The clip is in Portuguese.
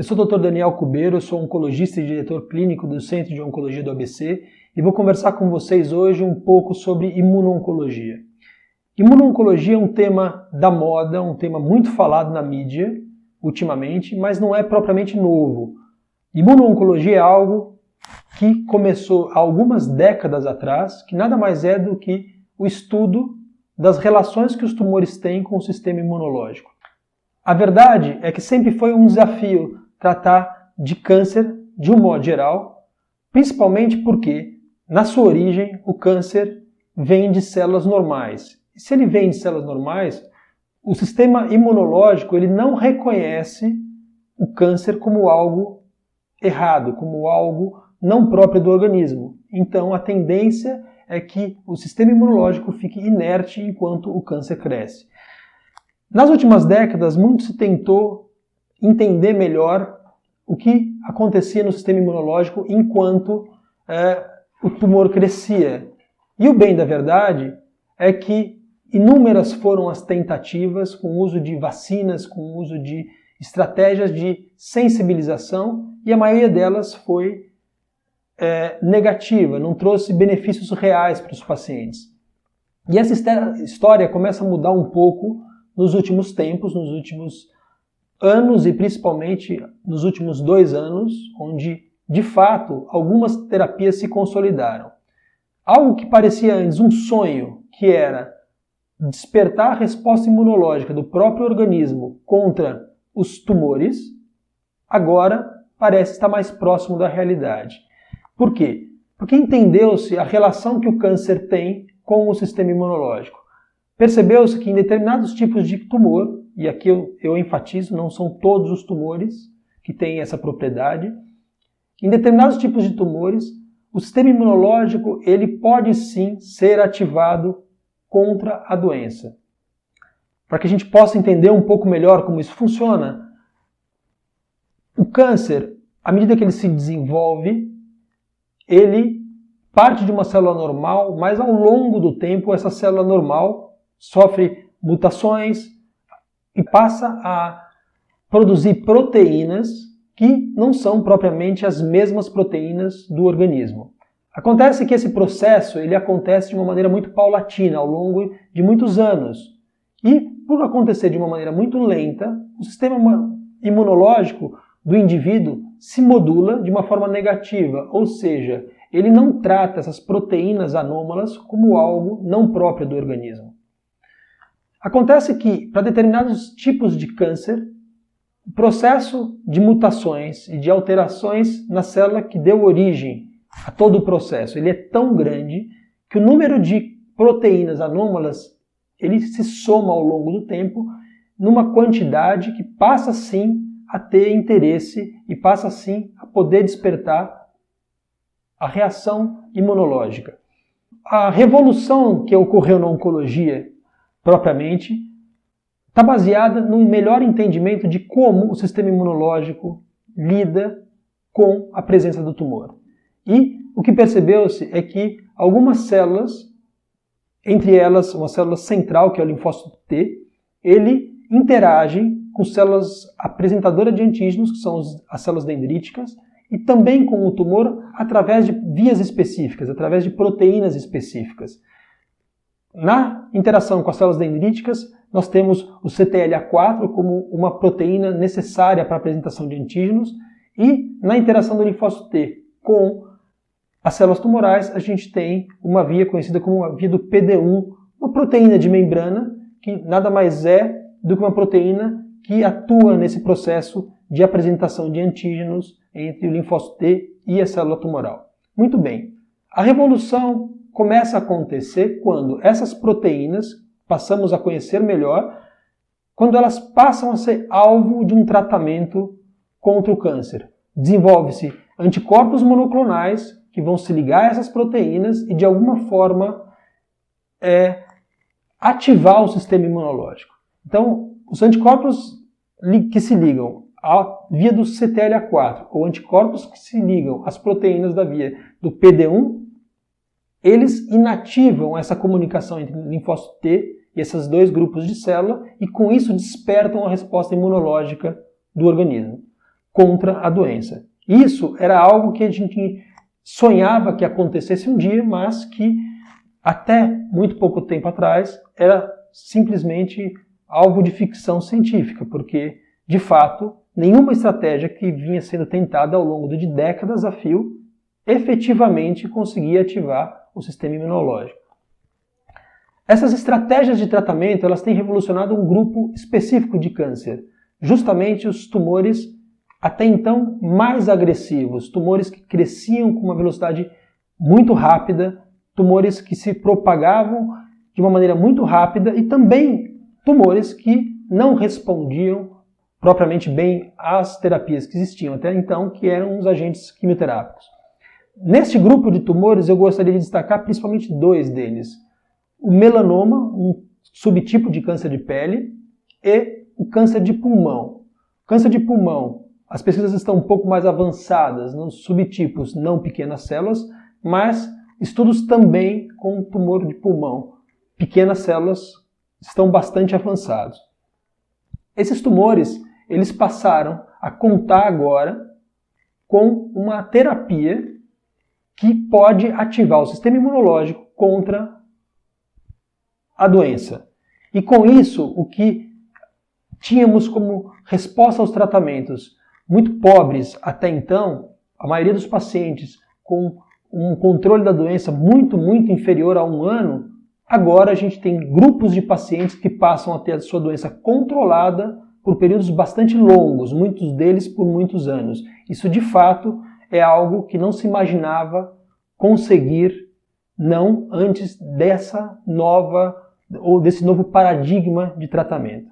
Eu sou o Dr. Daniel Cubeiro, sou oncologista e diretor clínico do Centro de Oncologia do ABC e vou conversar com vocês hoje um pouco sobre imuno-oncologia. Imuno-oncologia é um tema da moda, um tema muito falado na mídia ultimamente, mas não é propriamente novo. Imuno-oncologia é algo que começou há algumas décadas atrás, que nada mais é do que o estudo das relações que os tumores têm com o sistema imunológico. A verdade é que sempre foi um desafio tratar de câncer de um modo geral, principalmente porque, na sua origem, o câncer vem de células normais. E se ele vem de células normais, o sistema imunológico ele não reconhece o câncer como algo errado, como algo não próprio do organismo. Então, a tendência é que o sistema imunológico fique inerte enquanto o câncer cresce. Nas últimas décadas, muito se tentou entender melhor o que acontecia no sistema imunológico enquanto o tumor crescia. E o bem da verdade é que inúmeras foram as tentativas com o uso de vacinas, com o uso de estratégias de sensibilização, e a maioria delas foi negativa, não trouxe benefícios reais para os pacientes. E essa história começa a mudar um pouco nos últimos tempos, nos últimos anos e principalmente nos últimos 2 anos, onde, de fato, algumas terapias se consolidaram. Algo que parecia antes um sonho, que era despertar a resposta imunológica do próprio organismo contra os tumores, agora parece estar mais próximo da realidade. Por quê? Porque entendeu-se a relação que o câncer tem com o sistema imunológico. Percebeu-se que em determinados tipos de tumor, e aqui eu enfatizo, não são todos os tumores que têm essa propriedade, em determinados tipos de tumores, o sistema imunológico ele pode sim ser ativado contra a doença. Para que a gente possa entender um pouco melhor como isso funciona, o câncer, à medida que ele se desenvolve, ele parte de uma célula normal, mas ao longo do tempo essa célula normal sofre mutações e passa a produzir proteínas que não são propriamente as mesmas proteínas do organismo. Acontece que esse processo ele acontece de uma maneira muito paulatina ao longo de muitos anos. E, por acontecer de uma maneira muito lenta, o sistema imunológico do indivíduo se modula de uma forma negativa, ou seja, ele não trata essas proteínas anômalas como algo não próprio do organismo. Acontece que, para determinados tipos de câncer, o processo de mutações e de alterações na célula que deu origem a todo o processo, ele é tão grande que o número de proteínas anômalas ele se soma ao longo do tempo numa quantidade que passa sim a ter interesse e passa sim a poder despertar a reação imunológica. A revolução que ocorreu na oncologia propriamente está baseada no melhor entendimento de como o sistema imunológico lida com a presença do tumor. E o que percebeu-se é que algumas células, entre elas uma célula central, que é o linfócito T, ele interage com células apresentadoras de antígenos, que são as células dendríticas, e também com o tumor através de vias específicas, através de proteínas específicas. Na interação com as células dendríticas, nós temos o CTLA4 como uma proteína necessária para a apresentação de antígenos, e na interação do linfócito T com as células tumorais, a gente tem uma via conhecida como a via do PD-1, uma proteína de membrana que nada mais é do que uma proteína que atua nesse processo de apresentação de antígenos entre o linfócito T e a célula tumoral. Muito bem, a revolução começa a acontecer quando essas proteínas, passamos a conhecer melhor, quando elas passam a ser alvo de um tratamento contra o câncer. Desenvolve-se anticorpos monoclonais que vão se ligar a essas proteínas e de alguma forma ativar o sistema imunológico. Então, os anticorpos que se ligam à via do CTLA4 ou anticorpos que se ligam às proteínas da via do PD-1, eles inativam essa comunicação entre o linfócito T e esses 2 grupos de célula e com isso despertam a resposta imunológica do organismo. contra a doença. Isso era algo que a gente sonhava que acontecesse um dia, mas que até muito pouco tempo atrás era simplesmente alvo de ficção científica, porque, de fato, nenhuma estratégia que vinha sendo tentada ao longo de décadas a fio efetivamente conseguia ativar o sistema imunológico. Essas estratégias de tratamento elas têm revolucionado um grupo específico de câncer, justamente os tumores até então mais agressivos, tumores que cresciam com uma velocidade muito rápida, tumores que se propagavam de uma maneira muito rápida e também tumores que não respondiam propriamente bem às terapias que existiam até então, que eram os agentes quimioterápicos. Neste grupo de tumores eu gostaria de destacar principalmente dois deles. O melanoma, um subtipo de câncer de pele, e o câncer de pulmão. O câncer de pulmão, as pesquisas estão um pouco mais avançadas nos subtipos não pequenas células, mas estudos também com tumor de pulmão, pequenas células, estão bastante avançados. Esses tumores, eles passaram a contar agora com uma terapia que pode ativar o sistema imunológico contra a doença. E com isso, o que tínhamos como resposta aos tratamentos muito pobres até então, a maioria dos pacientes com um controle da doença muito inferior a 1 ano, agora a gente tem grupos de pacientes que passam a ter a sua doença controlada por períodos bastante longos, muitos deles por muitos anos. Isso de fato é algo que não se imaginava conseguir não antes dessa nova ou desse novo paradigma de tratamento.